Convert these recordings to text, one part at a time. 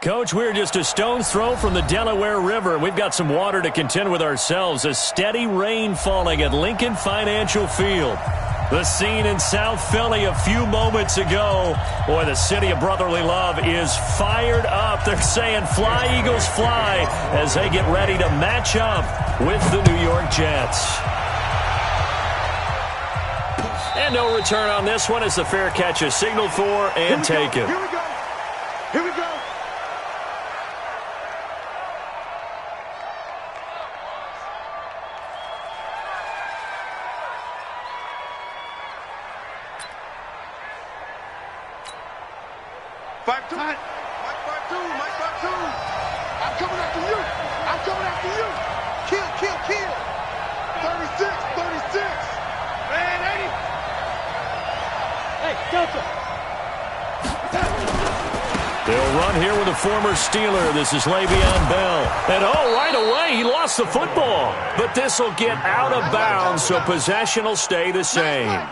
Coach, we're just a stone's throw from the Delaware River. We've got some water to contend with ourselves. A steady rain falling at Lincoln Financial Field. The scene in South Philly a few moments ago. Boy, the city of brotherly love is fired up. They're saying, "Fly, Eagles, fly," as they get ready to match up with the New York Jets. And no return on this one as the fair catch is signaled for and taken. Here we go. Here we go. Mike 5-2. I'm coming after you. I'm coming after you. Kill. 36. Man, 80. Hey, Delta. They'll run here with a former Steeler. This is Le'Veon Bell. And right away, he lost the football. But this will get out of bounds, so possession will stay the same.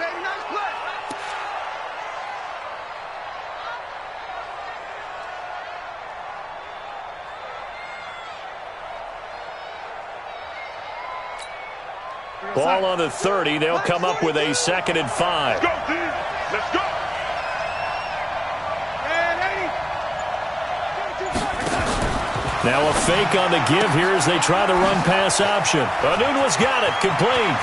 Ball on the 30. They'll come up with a 2nd and 5. Go, D. Let's go. Now a fake on the give here as they try the run-pass option. Anunwa's got it. Complete.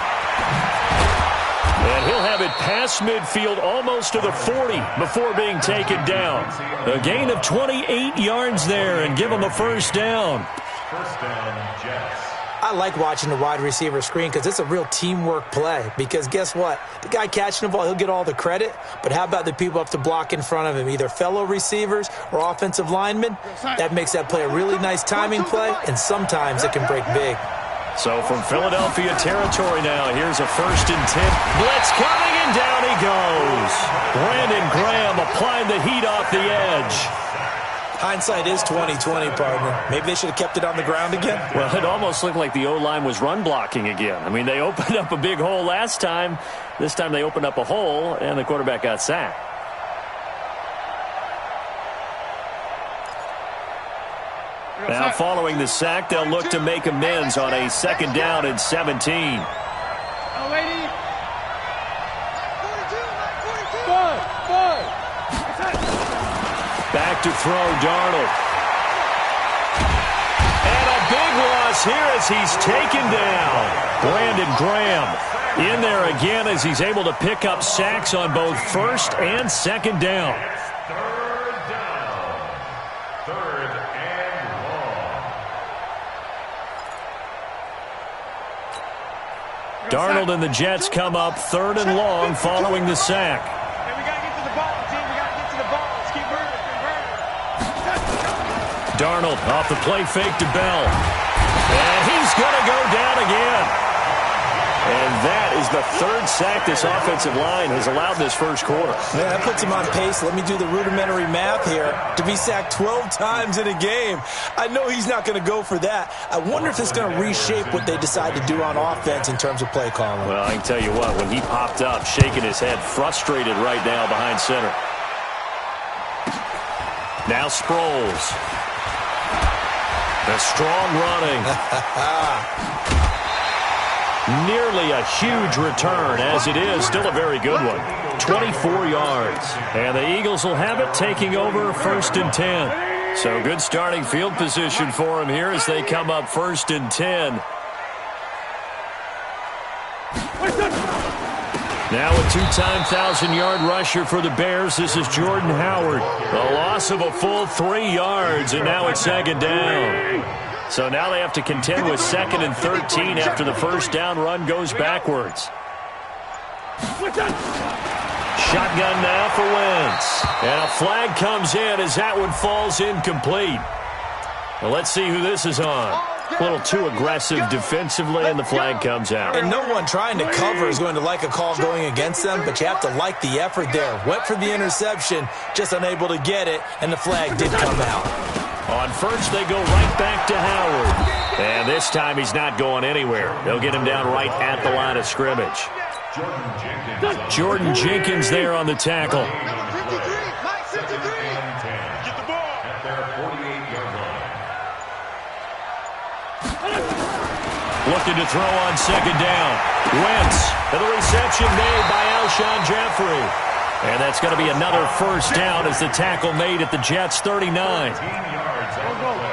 And he'll have it past midfield almost to the 40 before being taken down. A gain of 28 yards there and give them a first down. First down, Jets. I like watching the wide receiver screen because it's a real teamwork play. Because guess what? The guy catching the ball, he'll get all the credit. But how about the people up to block in front of him, either fellow receivers or offensive linemen? That makes that play a really nice timing play, and sometimes it can break big. So from Philadelphia territory now, here's a 1st and 10. Blitz coming, and down he goes. Brandon Graham applying the heat off the edge. Hindsight is 20/20, partner. Maybe they should have kept it on the ground again. Well, it almost looked like the O-line was run blocking again. I mean, they opened up a big hole last time. This time they opened up a hole, and the quarterback got sacked. Now, following the sack, they'll look to make amends on a 2nd down and 17. Back to throw, Darnold. And a big loss here as he's taken down. Brandon Graham in there again as he's able to pick up sacks on both 1st and 2nd down. Third and long. Darnold and the Jets come up 3rd and long following the sack. Darnold off the play fake to Bell. And he's going to go down again. And that is the 3rd sack this offensive line has allowed this first quarter. Man, that puts him on pace. Let me do the rudimentary math here. To be sacked 12 times in a game, I know he's not going to go for that. I wonder if it's going to reshape what they decide to do on offense in terms of play calling. Well, I can tell you what, when he popped up, shaking his head, frustrated right now behind center. Now Sproles. The strong running. Nearly a huge return, as it is still a very good one. 24 yards. And the Eagles will have it, taking over 1st and 10. So good starting field position for them here as they come up 1st and 10. Now a 2-time 1,000-yard rusher for the Bears. This is Jordan Howard. A loss of a full 3 yards, and now it's 2nd down. So now they have to contend with 2nd and 13 after the first down run goes backwards. Shotgun now for Wentz. And a flag comes in as that one falls incomplete. Well, let's see who this is on. A little too aggressive defensively, and the flag comes out. And no one trying to cover is going to like a call going against them, but you have to like the effort there. Went for the interception, just unable to get it, and the flag did come out. On first, they go right back to Howard. And this time he's not going anywhere. They'll get him down right at the line of scrimmage. Jordan Jenkins there on the tackle. At their 48 Looking to throw on second down. Wentz, and the reception made by Alshon Jeffrey. And that's going to be another first down as the tackle made at the Jets' 39.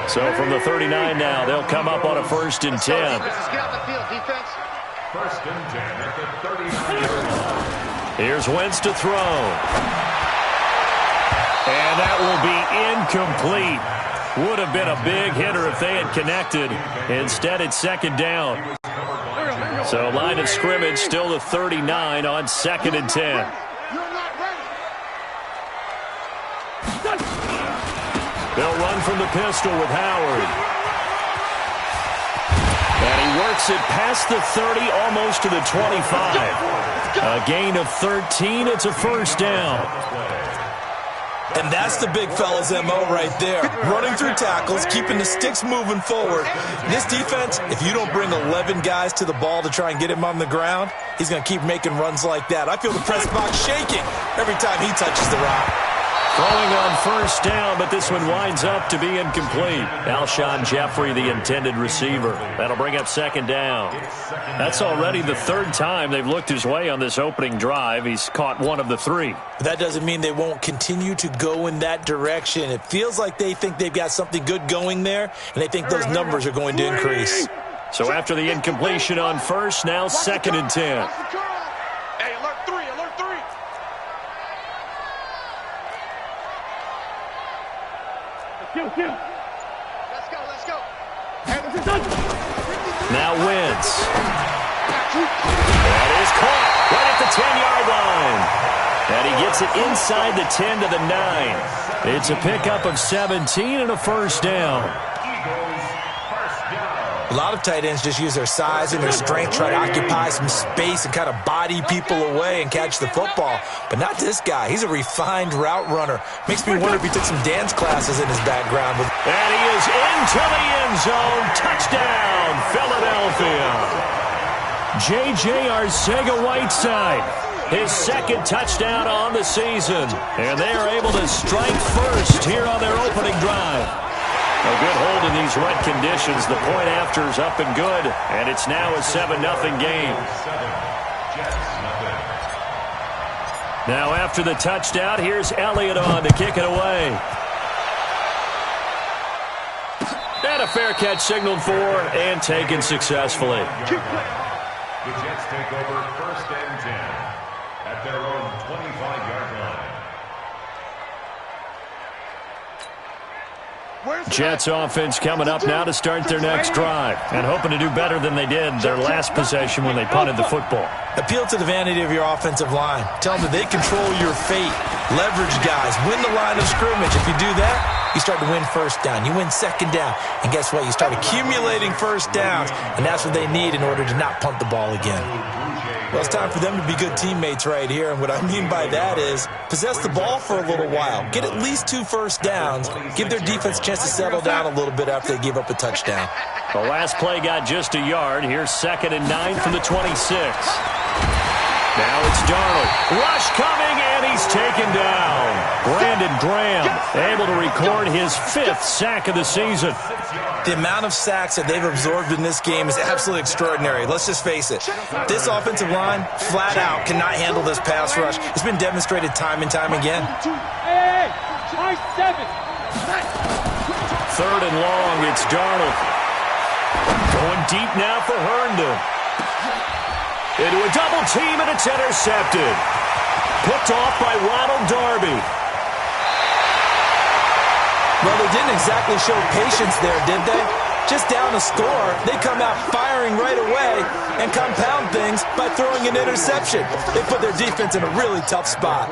So from the 39 now, they'll come up on a 1st and 10. Get out the field, defense. 1st and 10 at the 39-yard line. Here's Wentz to throw. And that will be incomplete. Would have been a big hitter if they had connected. Instead, it's second down. So line of scrimmage still the 39 on 2nd and 10. You're not ready. They'll run from the pistol with Howard. And he works it past the 30, almost to the 25. A gain of 13. It's a first down. And that's the big fella's MO right there. Running through tackles, keeping the sticks moving forward. This defense, if you don't bring 11 guys to the ball to try and get him on the ground, he's going to keep making runs like that. I feel the press box shaking every time he touches the rock. Throwing on first down, but this one winds up to be incomplete. Alshon Jeffrey, the intended receiver. That'll bring up second down. That's already the 3rd time they've looked his way on this opening drive. He's caught 1 of the 3. That doesn't mean they won't continue to go in that direction. It feels like they think they've got something good going there, and they think those numbers are going to increase. So after the incompletion on first, now 2nd and 10. Hey, alert 3, alert 3. Let's go. Let's go. Now Wentz. That is caught right at the 10-yard line. And he gets it inside the 10 to the 9. It's a pickup of 17 and a first down. A lot of tight ends just use their size and their strength, try to occupy some space and kind of body people away and catch the football. But not this guy. He's a refined route runner. Makes me wonder if he took some dance classes in his background. And he is into the end zone. Touchdown, Philadelphia. J.J. Arcega-Whiteside, his 2nd touchdown on the season. And they are able to strike first here on their opening drive. A good hold in these wet conditions. The point after is up and good, and it's now a 7-0 game. Now after the touchdown, here's Elliott on to kick it away. And a fair catch signaled for and taken successfully. The Jets take over 1st and 10 at their own 25-yard line. Jets offense coming up now to start their next drive and hoping to do better than they did their last possession when they punted the football. Appeal to the vanity of your offensive line. Tell them that they control your fate. Leverage guys. Win the line of scrimmage. If you do that, you start to win first down. You win second down. And guess what? You start accumulating first downs. And that's what they need in order to not punt the ball again. Well, it's time for them to be good teammates right here. And what I mean by that is possess the ball for a little while. Get at least 2 first downs. Give their defense a chance to settle down a little bit after they give up a touchdown. The last play got just a yard. Here's 2nd and 9 from the 26. Now it's Darnold. Rush coming, and he's taken down. Brandon Graham able to record his 5th sack of the season. The amount of sacks that they've absorbed in this game is absolutely extraordinary. Let's just face it. This offensive line, flat out, cannot handle this pass rush. It's been demonstrated time and time again. 3rd and long, it's Darnold. Going deep now for Herndon. Into a double team, and it's intercepted. Picked off by Ronald Darby. Well, they didn't exactly show patience there, did they? Just down a score, they come out firing right away and compound things by throwing an interception. They put their defense in a really tough spot.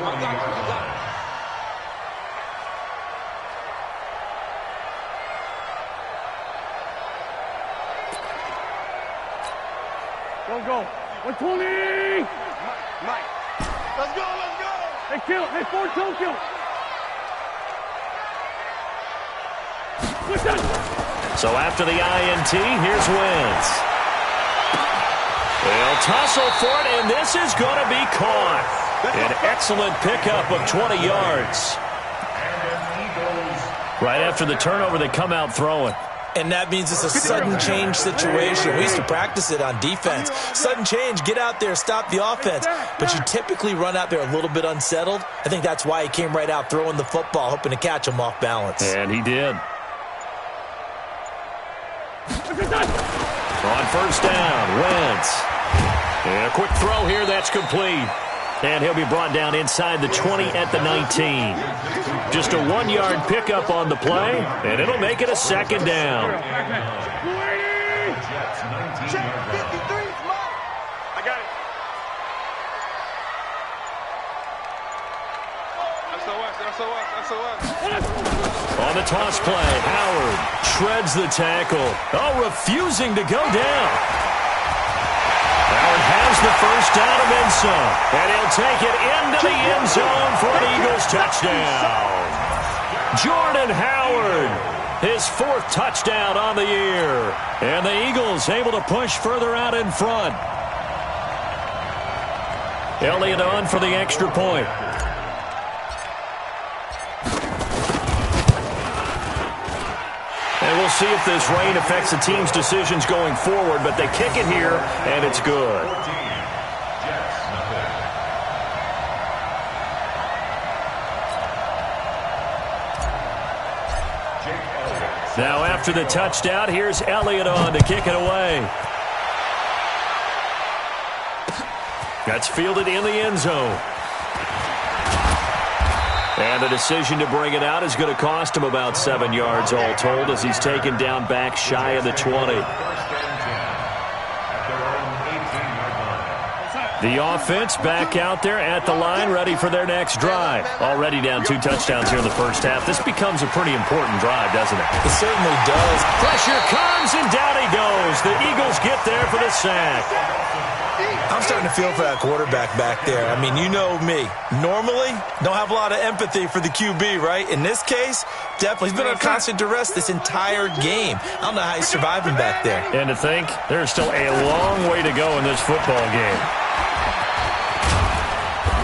Go. 120! Mike. Let's go. Hey, kill. Hey, forward, kill. So after the INT, here's Wentz. They'll tussle for it, and this is going to be caught. An excellent pickup of 20 yards. Right after the turnover, they come out throwing. And that means it's a sudden change situation. We used to practice it on defense. Sudden change, get out there, stop the offense. But you typically run out there a little bit unsettled. I think that's why he came right out throwing the football, hoping to catch him off balance. And he did. On first down, Wentz. And a quick throw here, that's complete. And he'll be brought down inside the 20 at the 19. Just a 1-yard pickup on the play, and it'll make it a second down. Check 53, smart. I got it. SOS. On the toss play, Howard shreds the tackle. Oh, refusing to go down. Howard has the first down and then some. And he'll take it into the end zone for an Eagles touchdown. Jordan Howard, his 4th touchdown on the year. And the Eagles able to push further out in front. Elliott on for the extra point. And we'll see if this rain affects the team's decisions going forward, but they kick it here, and it's good. Now after the touchdown, here's Elliott on to kick it away. That's fielded in the end zone. And the decision to bring it out is going to cost him about 7 yards all told as he's taken down back shy of the 20. The offense back out there at the line, ready for their next drive. Already down 2 touchdowns here in the first half. This becomes a pretty important drive, doesn't it? It certainly does. Pressure comes, and down he goes. The Eagles get there for the sack. I'm starting to feel for that quarterback back there. I mean, you know me. Normally, don't have a lot of empathy for the QB, right? In this case, definitely. He's been under constant duress this entire game. I don't know how he's surviving back there. And to think, there's still a long way to go in this football game.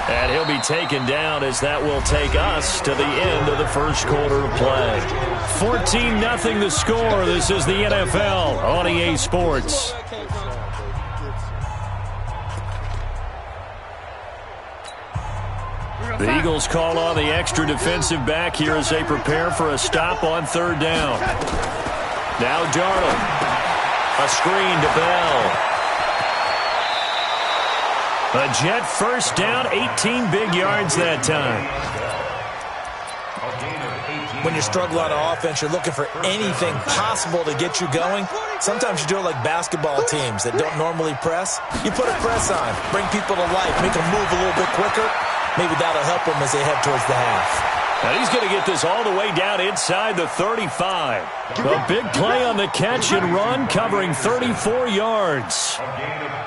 And he'll be taken down as that will take us to the end of the first quarter of play. 14-0 the score. This is the NFL on EA Sports. The Eagles call on the extra defensive back here as they prepare for a stop on 3rd down. Now Darnold. A screen to Bell. A Jet first down, 18 big yards that time. When you struggle on offense, you're looking for anything possible to get you going. Sometimes you do it like basketball teams that don't normally press. You put a press on, bring people to life, make them move a little bit quicker. Maybe that'll help them as they head towards the half. And he's going to get this all the way down inside the 35. A big play on the catch and run, covering 34 yards.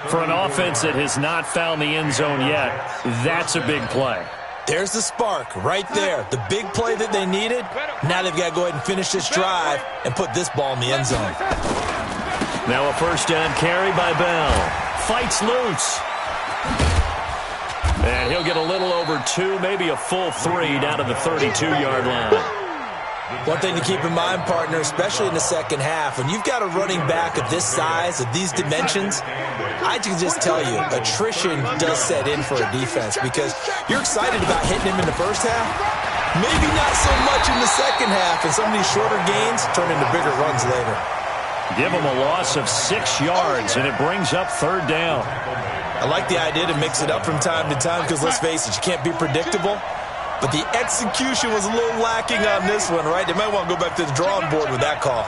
For an offense that has not found the end zone yet, that's a big play. There's the spark right there. The big play that they needed. Now they've got to go ahead and finish this drive and put this ball in the end zone. Now a first down carry by Bell. Fights loose. And he'll get a little over 2, maybe a full 3 down to the 32-yard line. One thing to keep in mind, partner, especially in the second half, when you've got a running back of this size, of these dimensions, I can just tell you, attrition does set in for a defense because you're excited about hitting him in the first half. Maybe not so much in the second half, and some of these shorter gains turn into bigger runs later. Give him a loss of 6 yards, and it brings up 3rd down. I like the idea to mix it up from time to time because, let's face it, you can't be predictable. But the execution was a little lacking on this one, right? They might want to go back to the drawing board with that call.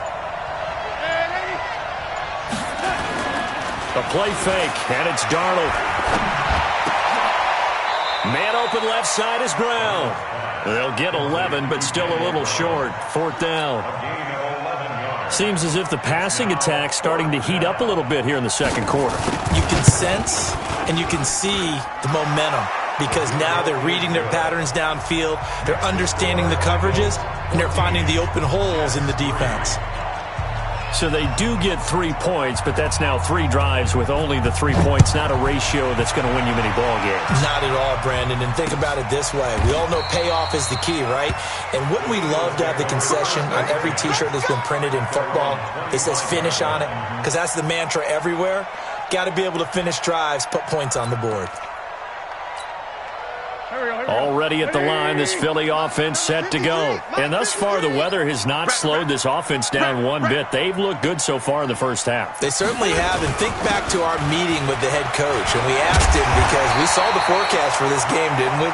A play fake, and it's Darnold. Man open left side is Brown. They'll get 11, but still a little short. 4th down. Seems as if the passing attack's starting to heat up a little bit here in the second quarter. You can sense and you can see the momentum because now they're reading their patterns downfield, they're understanding the coverages, and they're finding the open holes in the defense. So they do get 3 points, but that's now 3 drives with only the 3 points, not a ratio that's going to win you many ball games. Not at all, Brandon. And think about it this way. We all know payoff is the key, right? And wouldn't we love to have the concession on every T-shirt that's been printed in football? It says finish on it, because that's the mantra everywhere. Got to be able to finish drives, put points on the board. Already at the line, this Philly offense set to go. And thus far, the weather has not slowed this offense down one bit. They've looked good so far in the first half. They certainly have. And think back to our meeting with the head coach. And we asked him, because we saw the forecast for this game, didn't we?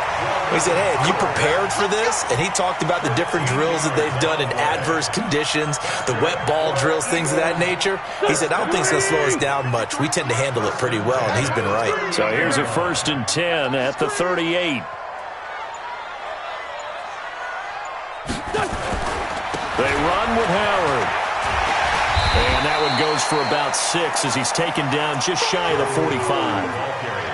We said, hey, have you prepared for this? And he talked about the different drills that they've done in adverse conditions, the wet ball drills, things of that nature. He said, I don't think it's going to slow us down much. We tend to handle it pretty well, and he's been right. So here's a 1st and 10 at the 38. They run with Howard. And that one goes for about 6 as he's taken down just shy of the 45.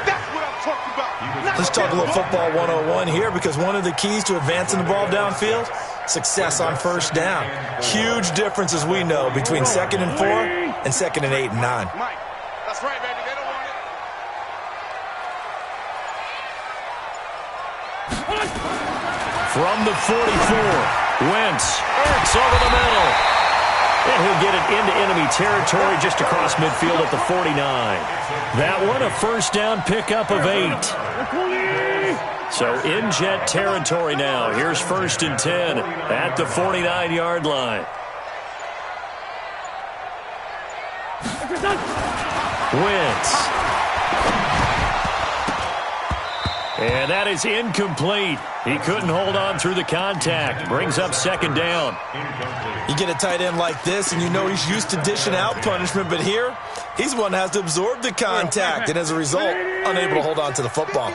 That's what I'm talking about. Let's talk a little football 101 here, because one of the keys to advancing the ball downfield, success on first down. Huge difference, as we know, between 2nd and 4 and 2nd and 8 and 9. Mike, that's right, baby. They don't want it. From the 44. Wentz, Ertz over the middle. And he'll get it into enemy territory just across midfield at the 49. That one, a first down pickup of 8. So in Jet territory now. Here's 1st and 10 at the 49-yard line. Wentz. And that is incomplete. He couldn't hold on through the contact. Brings up 2nd down. You get a tight end like this, and you know he's used to dishing out punishment, but here, he's one that has to absorb the contact, and as a result, unable to hold on to the football.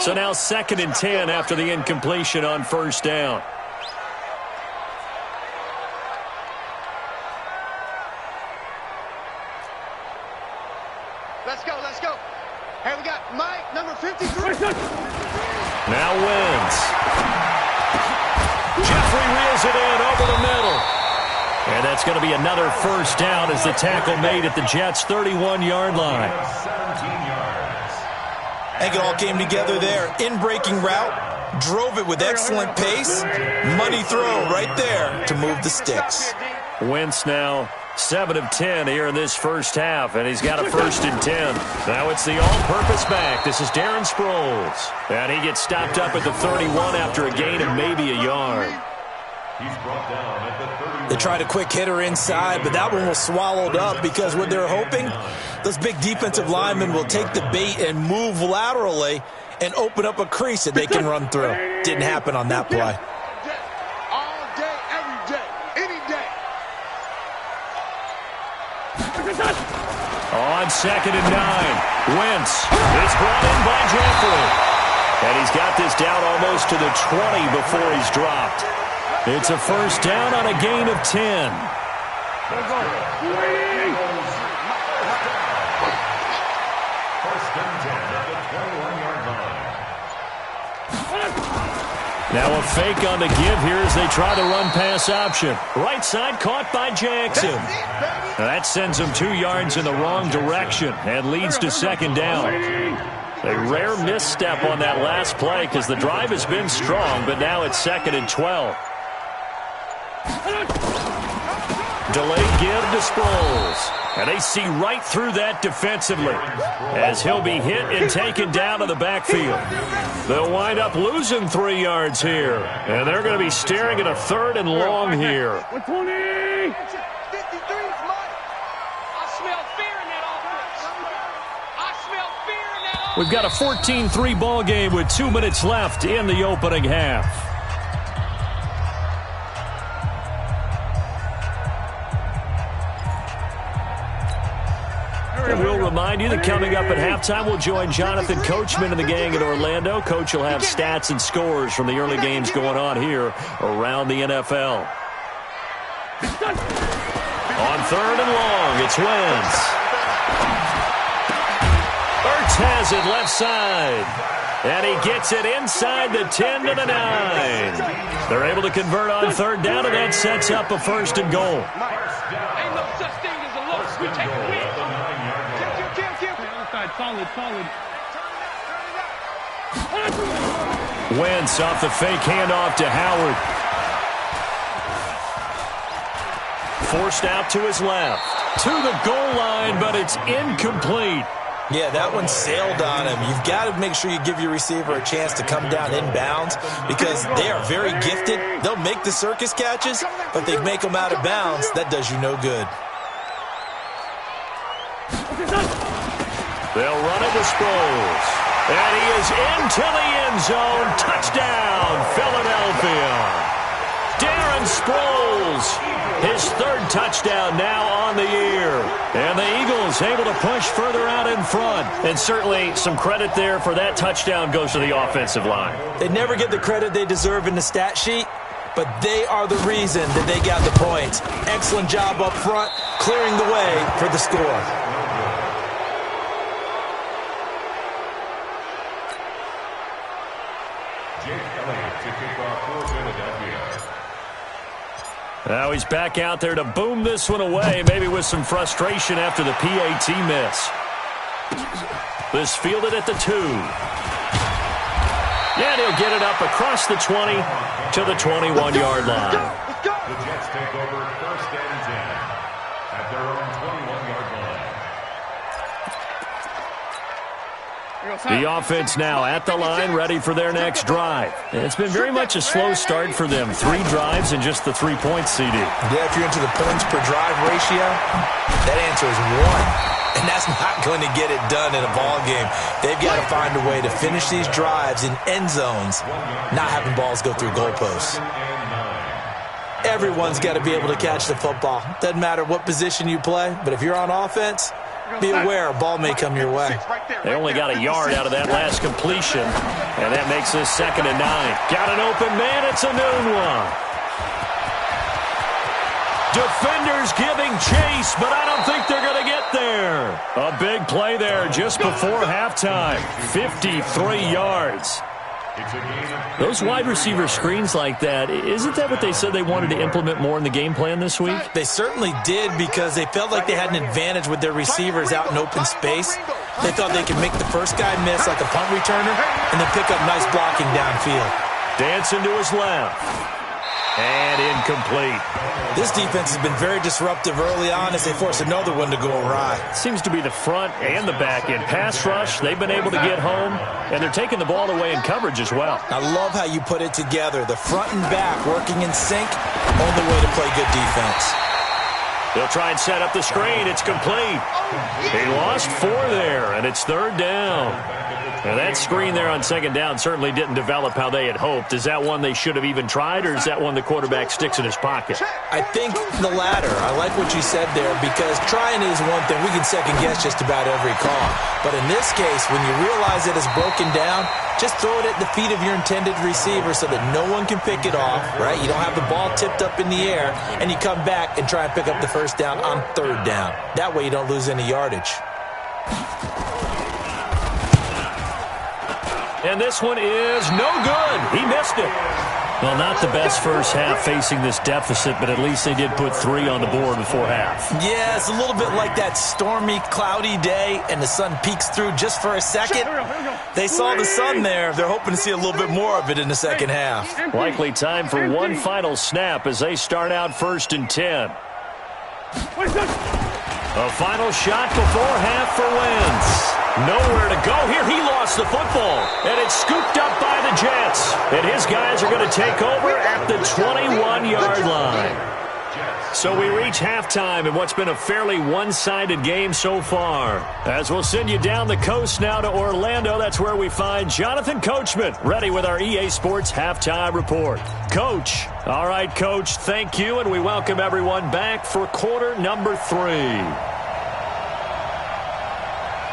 So now 2nd and 10 after the incompletion on first down. Let's go, let's go. Hey, we got Mike, number 53. Now Wentz. Jeffrey reels it in over the middle. And that's going to be another first down as the tackle made at the Jets' 31-yard line. 17 yards. I think it all came together there. In-breaking route, drove it with excellent pace. Money throw right there to move the sticks. Wentz now 7 of 10 here in this first half, and he's got a 1st and 10. Now it's the all-purpose back. This is Darren Sproles. And he gets stopped up at the 31 after a gain of maybe a yard. He's brought down at the 31. They tried a quick hitter inside, but that one was swallowed up because what they're hoping, those big defensive linemen will take the bait and move laterally and open up a crease that they can run through. Didn't happen on that play. All day, every day, any day. On 2nd and 9, Wentz is brought in by Jeffrey. And he's got this down almost to the 20 before he's dropped. It's a first down on a gain of 10. First and 10 at the 21-yard line. Now a fake on the give here as they try the run-pass option. Right side caught by Jackson. Now that sends him 2 yards in the wrong direction and leads to 2nd down. A rare misstep on that last play because the drive has been strong, but now it's 2nd and 12. Delayed give to Sproles. And they see right through that defensively as he'll be hit and taken down to the backfield. They'll wind up losing 3 yards here. And they're going to be staring at a 3rd and long here. 20! We've got a 14-3 ball game with 2 minutes left in the opening half. And we'll remind you that coming up at halftime, we'll join Jonathan Coachman and the gang in Orlando. Coach will have stats and scores from the early games going on here around the NFL. On 3rd and long, it's Wentz. Ertz has it left side. And he gets it inside the 10 to the 9. They're able to convert on 3rd down, and that sets up a 1st and goal. Solid. Wentz off the fake handoff to Howard. Forced out to his left. To the goal line, but it's incomplete. Yeah, that one sailed on him. You've got to make sure you give your receiver a chance to come down inbounds because they are very gifted. They'll make the circus catches, but if they make them out of bounds, that does you no good. They'll run it with Sproles. And he is into the end zone. Touchdown, Philadelphia. Darren Sproles, his third touchdown now on the year. And the Eagles able to push further out in front. And certainly some credit there for that touchdown goes to the offensive line. They never get the credit they deserve in the stat sheet, but they are the reason that they got the points. Excellent job up front, clearing the way for the score. Now he's back out there to boom this one away, maybe with some frustration after the PAT miss. This fielded at the 2. And he'll get it up across the 20 to the 21-yard line. The Jets take over 1st and 10 at their own 21-yard line. The offense now at the line, ready for their next drive. It's been very much a slow start for them. 3 drives and just the 3 points, CD. Yeah, if you're into the points per drive ratio, that answer is 1. And that's not going to get it done in a ball game. They've got to find a way to finish these drives in end zones, not having balls go through goalposts. Everyone's got to be able to catch the football. Doesn't matter what position you play, but if you're on offense, be aware a ball may come your way. They only got a yard out of that last completion, and that makes this 2nd and 9. Got an open man. It's a noon one. Defenders giving chase, but I don't think they're going to get there. A big play there just before halftime. 53 yards. Those wide receiver screens like that, isn't that what they said they wanted to implement more in the game plan this week? They certainly did because they felt like they had an advantage with their receivers out in open space. They thought they could make the first guy miss like a punt returner and then pick up nice blocking downfield. Dancing to his left. And incomplete. This defense has been very disruptive early on as they force another one to go awry. Seems to be the front and the back end. Pass rush, they've been able to get home, and they're taking the ball away in coverage as well. I love how you put it together. The front and back working in sync, only way to play good defense. They'll try and set up the screen. It's complete. He lost 4 there, and it's 3rd down. Now that screen there on 2nd down certainly didn't develop how they had hoped. Is that one they should have even tried, or is that one the quarterback sticks in his pocket? I think the latter. I like what you said there because trying is one thing. We can second-guess just about every call. But in this case, when you realize that it's broken down, just throw it at the feet of your intended receiver so that no one can pick it off, right? You don't have the ball tipped up in the air, and you come back and try and pick up the 1st down on 3rd down. That way you don't lose any yardage. And this one is no good. He missed it. Well, not the best first half facing this deficit, but at least they did put 3 on the board before half. Yeah, it's a little bit like that stormy, cloudy day, and the sun peeks through just for a second. They saw the sun there. They're hoping to see a little bit more of it in the second half. Likely time for one final snap as they start out 1st and 10. A final shot before half for Wentz. Nowhere to go here. He lost the football, and it's scooped up by the Jets. And his guys are going to take over at the 21-yard line. So we reach halftime in what's been a fairly one-sided game so far. As we'll send you down the coast now to Orlando, that's where we find Jonathan Coachman, ready with our EA Sports Halftime Report. Coach. All right, Coach, thank you, and we welcome everyone back for quarter number 3.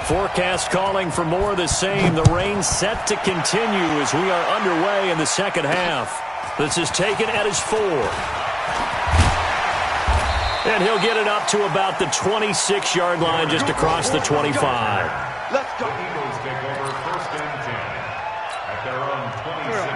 Forecast calling for more of the same. The rain set to continue as we are underway in the second half. This is taken at his 4. And he'll get it up to about the 26-yard line just across the 25. Let's go. Eagles take over 1st and 10 at their own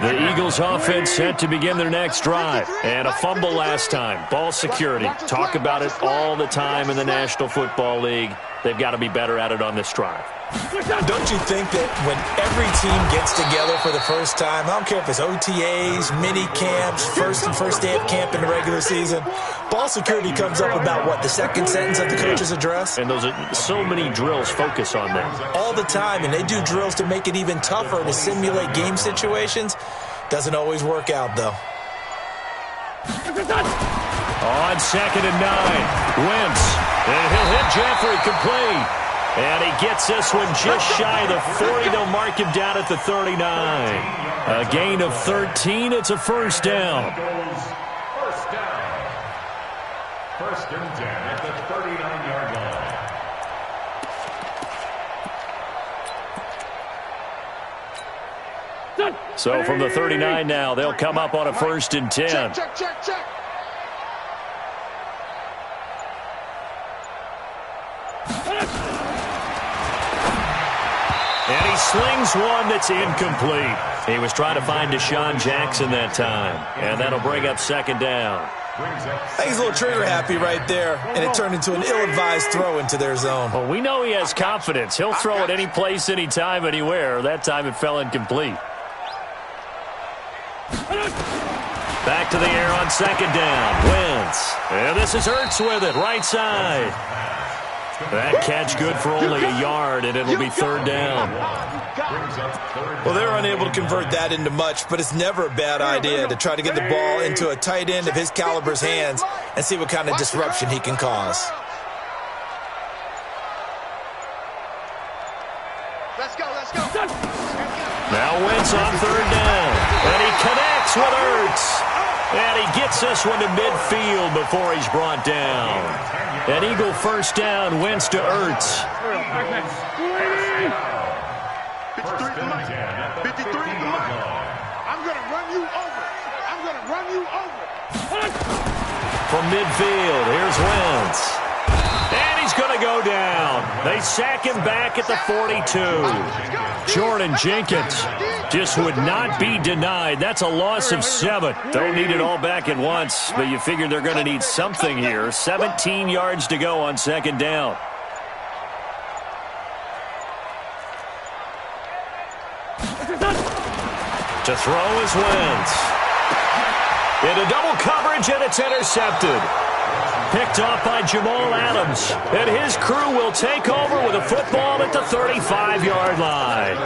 26. The Eagles offense set to begin their next drive. And a fumble last time. Ball security. Talk about it all the time in the National Football League. They've got to be better at it on this drive. Don't you think that when every team gets together for the first time, I don't care if it's OTAs, mini camps, first day of camp in the regular season, ball security comes up about, what, the second sentence of the coach's address? And those are so many drills focus on that. All the time, and they do drills to make it even tougher to simulate game situations. Doesn't always work out, though. On 2nd and 9, Wentz. And he'll hit Jeffrey complete. And he gets this one just shy of the 40. They'll mark him down at the 39. A gain of 13. It's a first down. First down. First and 10 at the 39-yard line. So from the 39 now, they'll come up on a 1st and 10. Check. And he slings one that's incomplete. He was trying to find Deshaun Jackson that time. And that'll bring up 2nd down. I think he's a little trigger happy right there, and it turned into an ill-advised throw into their zone. Well, we know he has confidence. He'll throw it any place, anytime, anywhere. That time it fell incomplete. Back to the air on 2nd down. Wentz. And this is Ertz with it, right side. That catch good for only a yard, and it'll be 3rd down. Well, they're unable to convert that into much, but it's never a bad idea to try to get the ball into a tight end of his caliber's hands and see what kind of disruption he can cause. Let's go. Now Wentz on 3rd down, and he connects with Ertz. And he gets this one to midfield before he's brought down. An Eagle first down, Wentz to Ertz. 53 to Mike. 53 to Mike. I'm going to run you over. From midfield, here's Wentz. And he's going to go down. They sack him back at the 42. Jordan Jenkins just would not be denied. That's a loss of 7. Don't need it all back at once, but you figure they're going to need something here. 17 yards to go on 2nd down. To throw is Wentz. Into double coverage, and it's intercepted. Picked off by Jamal Adams. And his crew will take over with a football at the 35-yard line.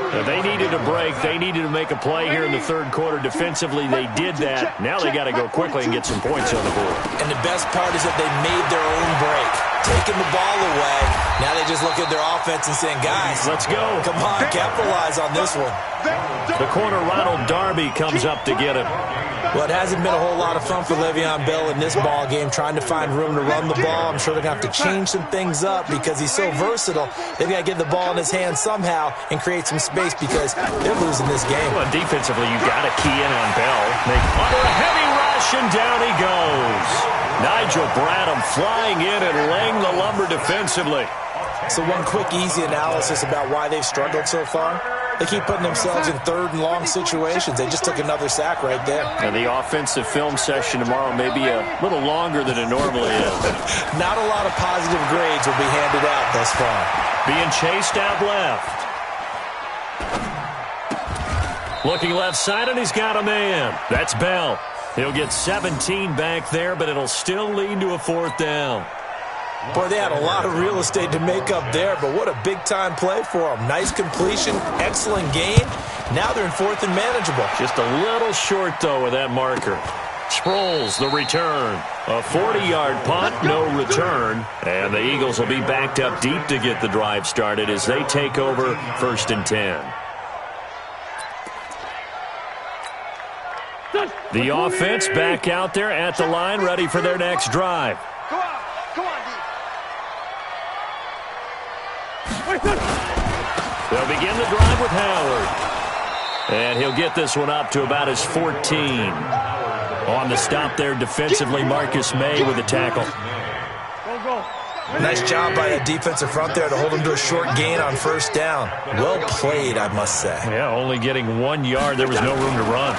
Now, they needed a break. They needed to make a play here in the 3rd quarter. Defensively, they did that. Now they got to go quickly and get some points on the board. And the best part is that they made their own break. Taking the ball away. Now they just look at their offense and saying, guys, let's go. Come on, capitalize on this one. The corner, Ronald Darby, comes up to get him. Well, it hasn't been a whole lot of fun for Le'Veon Bell in this ball game, trying to find room to run the ball. I'm sure they're going to have to change some things up because he's so versatile. They've got to get the ball in his hands somehow and create some space because they're losing this game. Well, defensively, you got to key in on Bell. Under a heavy rush, and down he goes. Nigel Bradham flying in and laying the lumber defensively. So one quick, easy analysis about why they've struggled so far. They keep putting themselves in 3rd and long situations. They just took another sack right there. And the offensive film session tomorrow may be a little longer than it normally is. Not a lot of positive grades will be handed out thus far. Being chased out left. Looking left side, and he's got a man. That's Bell. He'll get 17 back there, but it'll still lead to a 4th down. Boy, they had a lot of real estate to make up there, but what a big-time play for them. Nice completion, excellent gain. Now they're in 4th and manageable. Just a little short, though, with that marker. Sproles, the return. A 40-yard punt, no return. And the Eagles will be backed up deep to get the drive started as they take over 1st and 10. The offense back out there at the line, ready for their next drive. Come on, D. They'll begin the drive with Howard. And he'll get this one up to about his 14. On the stop there defensively, Marcus May with a tackle. Nice job by that defensive front there to hold him to a short gain on 1st down. Well played, I must say. Yeah, only getting 1 yard. There was no room to run.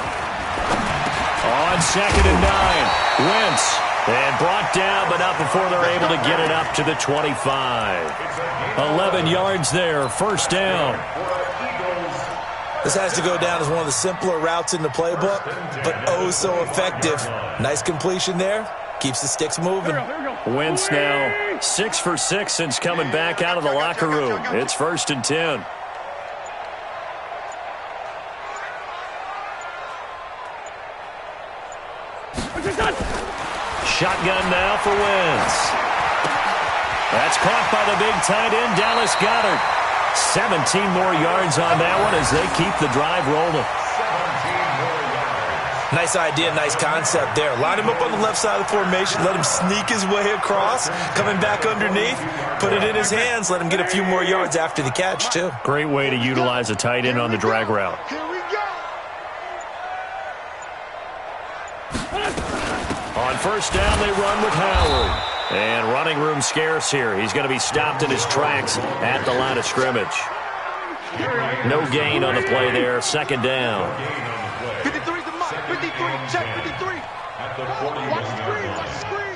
On 2nd and 9, Wentz And brought down, but not before they're able to get it up to the 25. 11 yards there, first down. This has to go down as one of the simpler routes in the playbook, but oh so effective. Nice completion there. Keeps the sticks moving. Wentz now 6 for 6 since coming back out of the locker room. It's 1st and 10. Shotgun now for Wentz. That's caught by the big tight end, Dallas Goedert. 17 more yards on that one as they keep the drive rolling. Nice idea, nice concept there. Line him up on the left side of the formation. Let him sneak his way across. Coming back underneath. Put it in his hands. Let him get a few more yards after the catch, too. Great way to utilize a tight end on the drag route. Here we go. On first down, they run with Howard. And running room scarce here. He's going to be stopped in his tracks at the line of scrimmage. No gain on the play there. Second down. 53's the mark. 53. Check 53. Watch the screen. Watch the screen.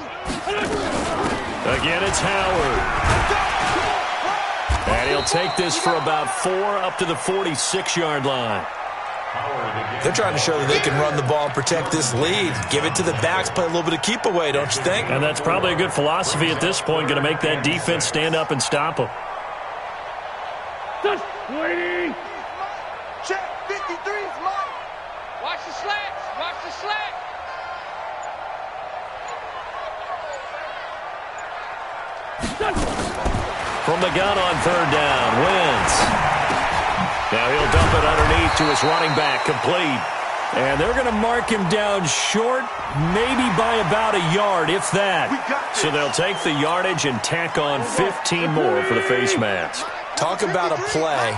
Again, it's Howard. And he'll take this for about 4 up to the 46-yard line. They're trying to show that they can run the ball and protect this lead. Give it to the backs, play a little bit of keep away, don't you think? And that's probably a good philosophy at this point, going to make that defense stand up and stop them. Waiting. Check 53's mark. Watch the slants. Watch the slant. From the gun on third down, Wentz. Now he'll dump it underneath to his running back, complete. And they're going to mark him down short, maybe by about a yard, if that. So they'll take the yardage and tack on 15 more for the face mask. Talk about a play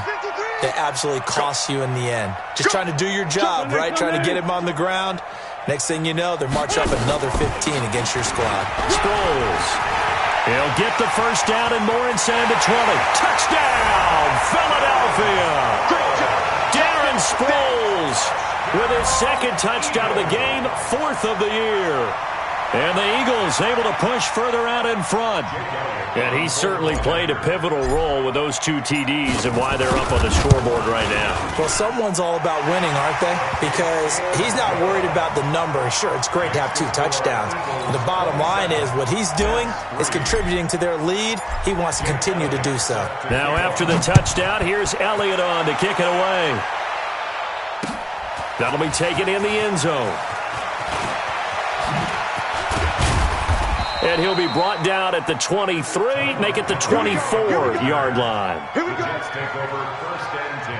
that absolutely costs you in the end. Just trying to do your job, right? Trying to get him on the ground. Next thing you know, they're marching up another 15 against your squad. Sproles. He'll get the first down and more inside the 20. Touchdown, Philadelphia. Darren Sproles with his second touchdown of the game, 4th of the year. And the Eagles able to push further out in front. And he certainly played a pivotal role with those 2 TDs and why they're up on the scoreboard right now. Well, someone's all about winning, aren't they? Because he's not worried about the number. Sure, it's great to have 2 touchdowns. But the bottom line is what he's doing is contributing to their lead. He wants to continue to do so. Now after the touchdown, here's Elliott on to kick it away. That'll be taken in the end zone. And he'll be brought down at the 23, make it the 24-yard line. Here we go. Jets take over 1st and 10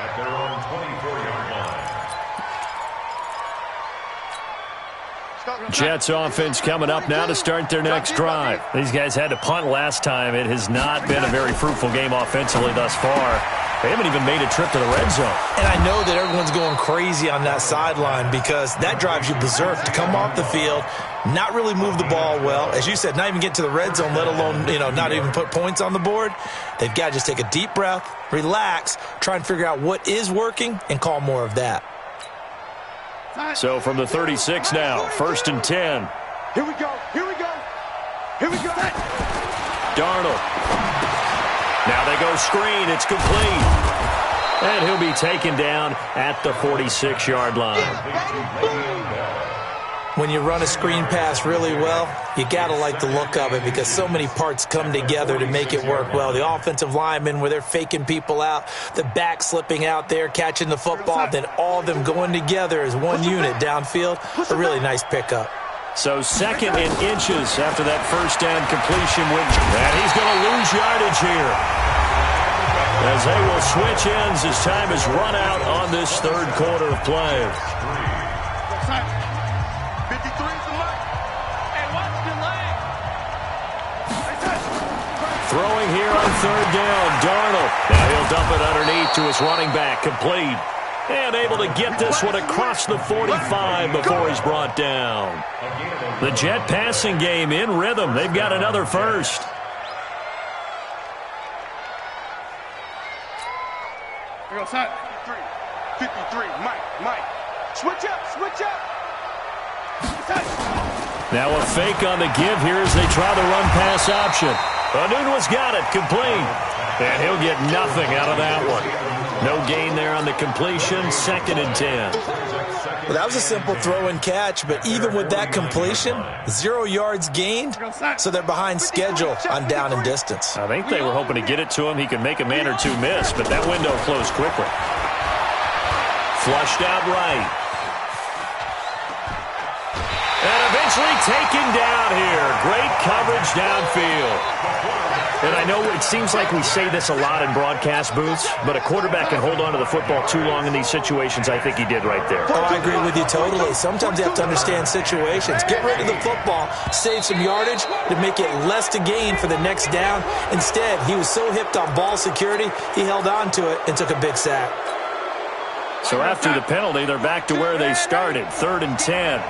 at their own 24-yard line. Jets offense coming up now to start their next drive. These guys had to punt last time. It has not been a very fruitful game offensively thus far. They haven't even made a trip to the red zone. And I know that everyone's going crazy on that sideline because that drives you berserk to come off the field, not really move the ball well. As you said, not even get to the red zone, let alone, not even put points on the board. They've got to just take a deep breath, relax, try and figure out what is working, and call more of that. So from the 36 now, 1st and 10. Here we go. Here we go. Here we go. Darnold. Now they go screen. It's complete. And he'll be taken down at the 46-yard line. When you run a screen pass really well, you got to like the look of it because so many parts come together to make it work well. The offensive linemen where they're faking people out, the back slipping out there, catching the football, then all of them going together as one unit downfield. A really nice pickup. So 2nd and inches after that first down completion. And he's going to lose yardage here. As they will switch ends as time is run out on this 3rd quarter of play. 53's the mark. And watch the leg. Throwing here on 3rd down, Darnold. Now he'll dump it underneath to his running back, complete. And able to get this one across the 45 before he's brought down. The Jet passing game in rhythm. They've got another first. Here goes that. 53. Mike. Switch up. Now a fake on the give here as they try the run-pass option. Onwua's got it, complete. And he'll get nothing out of that one. No gain there on the completion, 2nd and 10. Well, that was a simple throw and catch, but even with that completion, 0 yards gained, so they're behind schedule on down and distance. I think they were hoping to get it to him. He could make a man or two miss, but that window closed quickly. Flushed out right. And eventually taken down here. Great coverage downfield. And I know it seems like we say this a lot in broadcast booths, but a quarterback can hold on to the football too long in these situations. I think he did right there. Oh, I agree with you totally. Sometimes you have to understand situations. Get rid of the football, save some yardage to make it less to gain for the next down. Instead, he was so hipped on ball security, he held on to it and took a big sack. So after the penalty, they're back to where they started, 3rd and 10.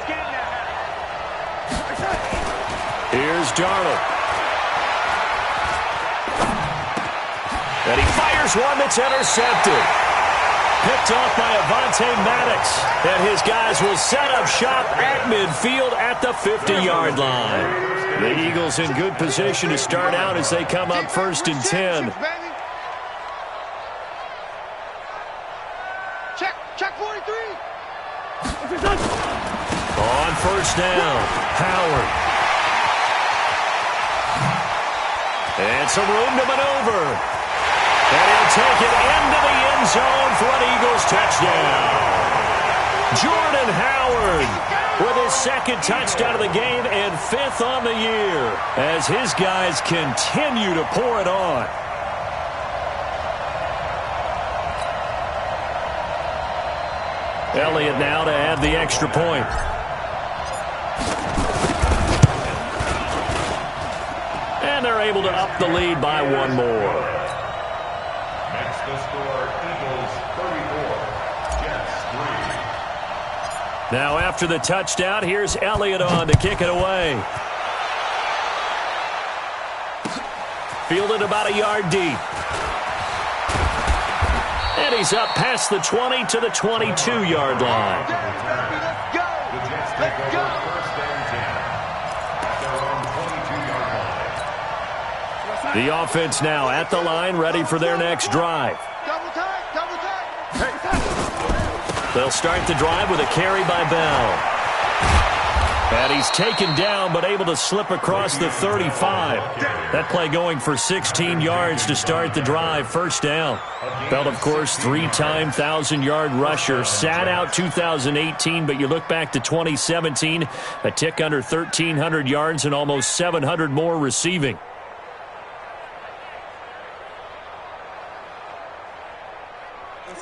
Here's Darnold. And he fires one that's intercepted. Picked off by Avonte Maddox. And his guys will set up shop at midfield at the 50-yard line. The Eagles in good position to start out as they come up 1st and 10. Check 43. On 1st down, Howard. And some room to maneuver. And he'll take it into the end zone for an Eagles touchdown. Jordan Howard with his 2nd touchdown of the game and 5th on the year as his guys continue to pour it on. Elliott now to add the extra point. And they're able to up the lead by 1 more. Makes the score Eagles 34, Jets 3. Now after the touchdown, here's Elliott on to kick it away. Fielded about a yard deep. And he's up past the 20 to the 22-yard line. The Jets take over 1st and 10 at their own 22-yard line. The offense now at the line, ready for their next drive. Double tight. They'll start the drive with a carry by Bell. And he's taken down but able to slip across the 35. That play going for 16 yards to start the drive. 1st down. Bell, of course, 3-time 1,000-yard rusher. Sat out 2018, but you look back to 2017, a tick under 1,300 yards and almost 700 more receiving.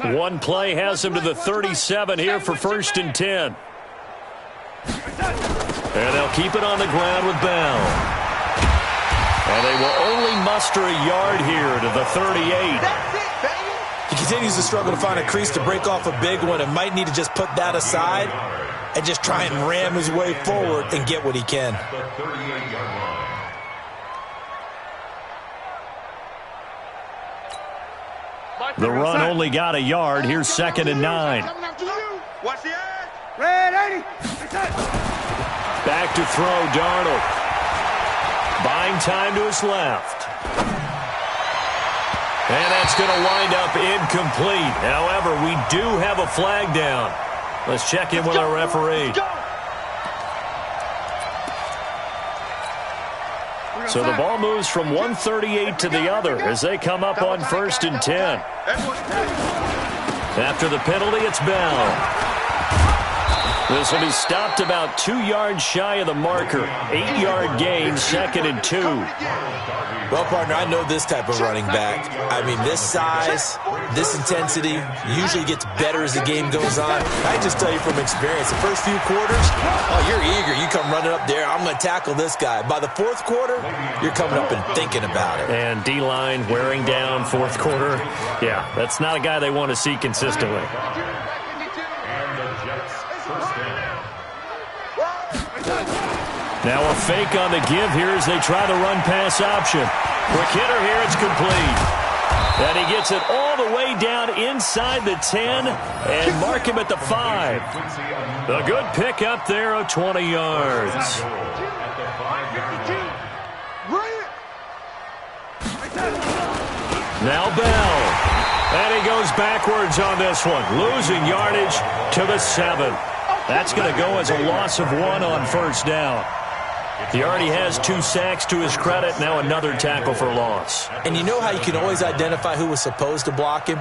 One play has him to the 37 here for 1st and 10. And they'll keep it on the ground with Bell. And they will only muster a yard here to the 38. He continues to struggle to find a crease to break off a big one and might need to just put that aside and just try and ram his way forward and get what he can. The 38-yard line. The run only got a yard. Here's 2nd and 9. Watch the edge. Red 80. Back to throw, Darnold. Buying time to his left. And that's going to wind up incomplete. However, we do have a flag down. Let's check in with our referee. So the ball moves from 138 to the other as they come up on 1st and 10. After the penalty, it's Bell. This will be stopped about 2 yards shy of the marker. 8-yard gain, 2nd and 2. Well, partner, I know this type of running back. I mean, this size, this intensity usually gets better as the game goes on. I just tell you from experience, the first few quarters, oh, you're eager. You come running up there, I'm going to tackle this guy. By the 4th quarter, you're coming up and thinking about it. And D-line wearing down 4th quarter. Yeah, that's not a guy they want to see consistently. Now a fake on the give here as they try the run-pass option. Quick hitter here, it's complete. And he gets it all the way down inside the 10 and mark him at the 5. A good pick up there of 20 yards. Now Bell. And he goes backwards on this one, losing yardage to the 7. That's going to go as a loss of 1 on first down. He already has 2 sacks to his credit. Now another tackle for loss. And you know how you can always identify who was supposed to block him?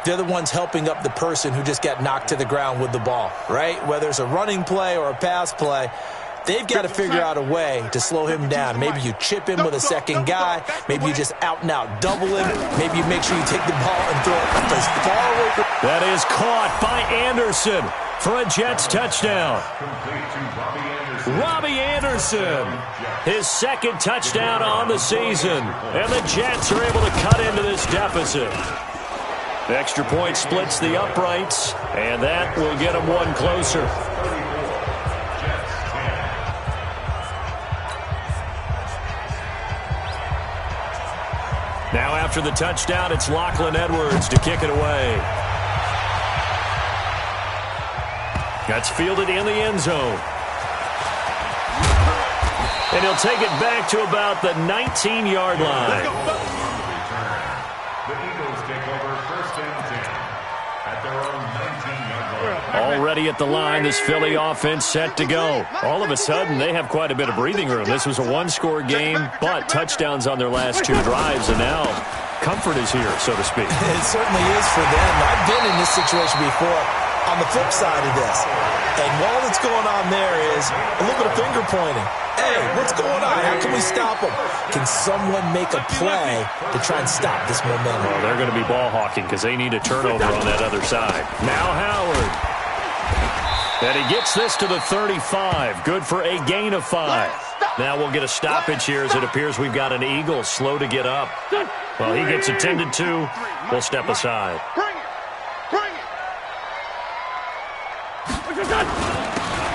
They're the ones helping up the person who just got knocked to the ground with the ball, right? Whether it's a running play or a pass play, they've got to figure out a way to slow him down. Maybe you chip him with a second guy. Maybe you just out-and-out double him. Maybe you make sure you take the ball and throw it as far away. That is caught by Anderson for a Jets touchdown. Robbie Anderson, his second touchdown on the season. And the Jets are able to cut into this deficit. The extra point splits the uprights, and that will get them 1 closer. Now after the touchdown, it's Lachlan Edwards to kick it away. That's fielded in the end zone. And he'll take it back to about the 19-yard line. The Eagles take over first and 10 at their own 19-yard line. Already at the line, this Philly offense set to go. All of a sudden, they have quite a bit of breathing room. This was a 1-score game, but touchdowns on their last 2 drives, and now comfort is here, so to speak. It certainly is for them. I've been in this situation before on the flip side of this. And while that's going on there is a little bit of finger pointing. Hey, what's going on? How can we stop them? Can someone make a play to try and stop this momentum? Well, they're going to be ball hawking because they need a turnover on that other side. Now Howard. And he gets this to the 35. Good for a gain of 5. Now we'll get a stoppage here as it appears we've got an Eagle slow to get up. Well, he gets attended to. We'll step aside.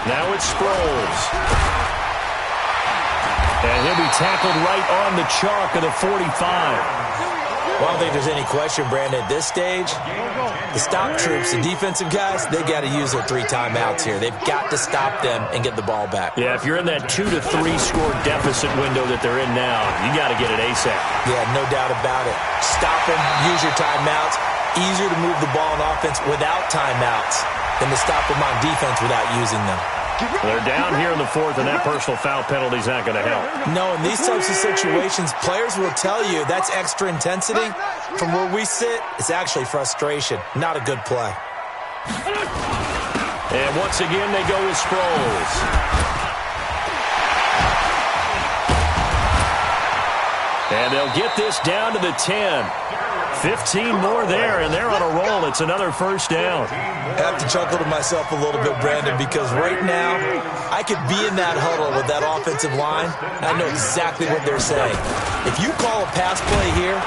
Now it's Sproles. And he'll be tackled right on the chalk of the 45. Well, I don't think there's any question, Brandon, at this stage, the stop troops, the defensive guys, they got to use their 3 timeouts here. They've got to stop them and get the ball back. Yeah, if you're in that 2 to 3 score deficit window that they're in now, you got to get it ASAP. Yeah, no doubt about it. Stop them, use your timeouts. Easier to move the ball on offense without timeouts than to stop them on defense without using them. They're down here in the 4th, and that personal foul penalty is not going to help. No, in these types of situations, players will tell you that's extra intensity. From where we sit, it's actually frustration. Not a good play. And once again, they go with Sproles. And they'll get this down to the 10. 15 more there, and they're on a roll. It's another first down. I have to chuckle to myself a little bit, Brandon, because right now I could be in that huddle with that offensive line. I know exactly what they're saying. If you call a pass play here,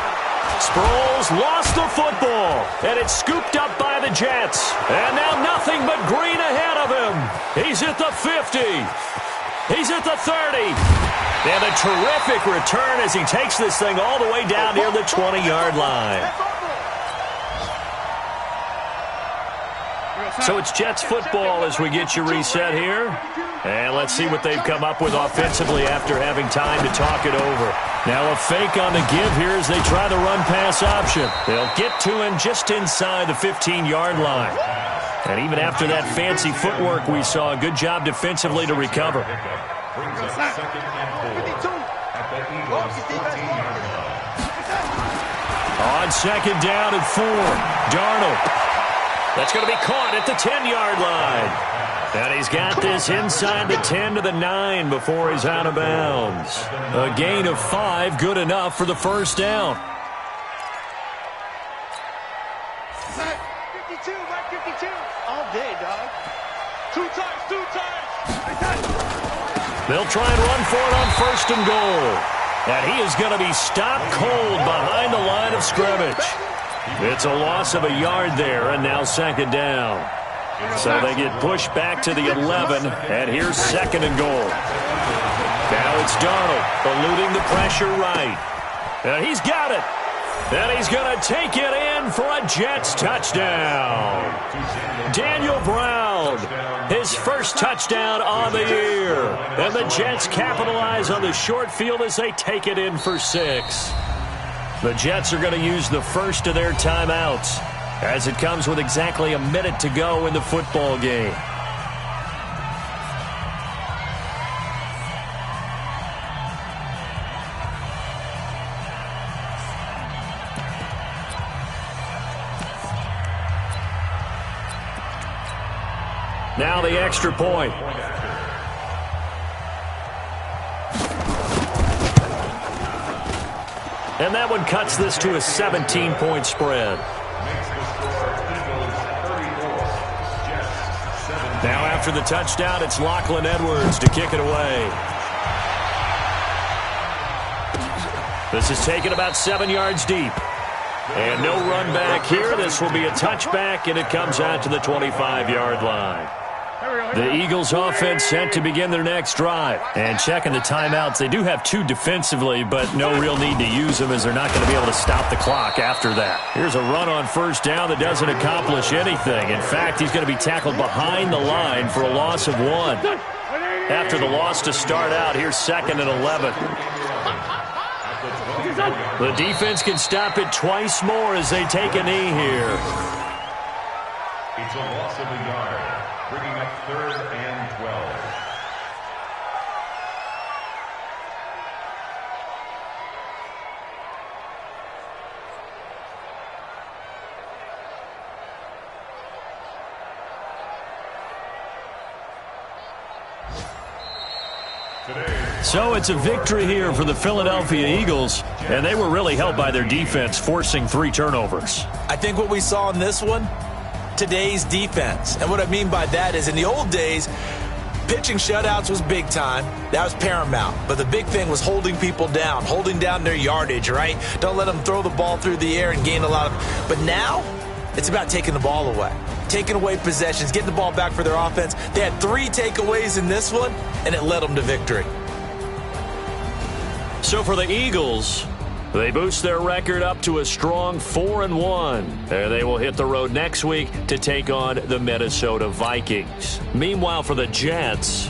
Sproles lost the football, and it's scooped up by the Jets. And now nothing but green ahead of him. He's at the 50. He's at the 30. And a terrific return as he takes this thing all the way down near the 20-yard line. So it's Jets football as we get you reset here. And let's see what they've come up with offensively after having time to talk it over. Now a fake on the give here as they try the run-pass option. They'll get to him just inside the 15-yard line. And even after that fancy footwork we saw, a good job defensively to recover. Brings up 2nd and 4 at the Eagles' 14-yard line. On 2nd down and 4, Darnold. That's going to be caught at the 10-yard line. And he's got this inside the 10 to the 9 before he's out of bounds. A gain of 5, good enough for the first down. 52, right 52. All day, dog. 2 times. They'll try and run for it on 1st and goal. And he is going to be stopped cold behind the line of scrimmage. It's a loss of a yard there, and now 2nd down. So they get pushed back to the 11, and here's 2nd and goal. Now it's Darnold eluding the pressure right. And he's got it. And he's going to take it in for a Jets touchdown. Daniel Brown, his first touchdown on the year. And the Jets capitalize on the short field as they take it in for 6. The Jets are going to use the first of their timeouts as it comes with exactly a minute to go in the football game. Now the extra point. And that one cuts this to a 17-point spread. Now after the touchdown, it's Lachlan Edwards to kick it away. This is taken about 7 yards deep. And no run back here. This will be a touchback, and it comes out to the 25-yard line. The Eagles offense set to begin their next drive. And checking the timeouts, they do have 2 defensively, but no real need to use them as they're not going to be able to stop the clock after that. Here's a run on first down that doesn't accomplish anything. In fact, he's going to be tackled behind the line for a loss of 1. After the loss to start out, here's 2nd and 11. The defense can stop it twice more as they take a knee here. It's a loss of a yard, bringing up 3rd and 12. So it's a victory here for the Philadelphia Eagles, and they were really helped by their defense, forcing 3 turnovers. I think what we saw in this one, today's defense. And what I mean by that is in the old days, pitching shutouts was big time. That was paramount. But the big thing was holding people down, holding down their yardage, right? Don't let them throw the ball through the air and gain a lot of. But now, it's about taking the ball away, taking away possessions, getting the ball back for their offense. They had 3 takeaways in this one, and it led them to victory. So for the Eagles, they boost their record up to a strong 4-1. And they will hit the road next week to take on the Minnesota Vikings. Meanwhile, for the Jets,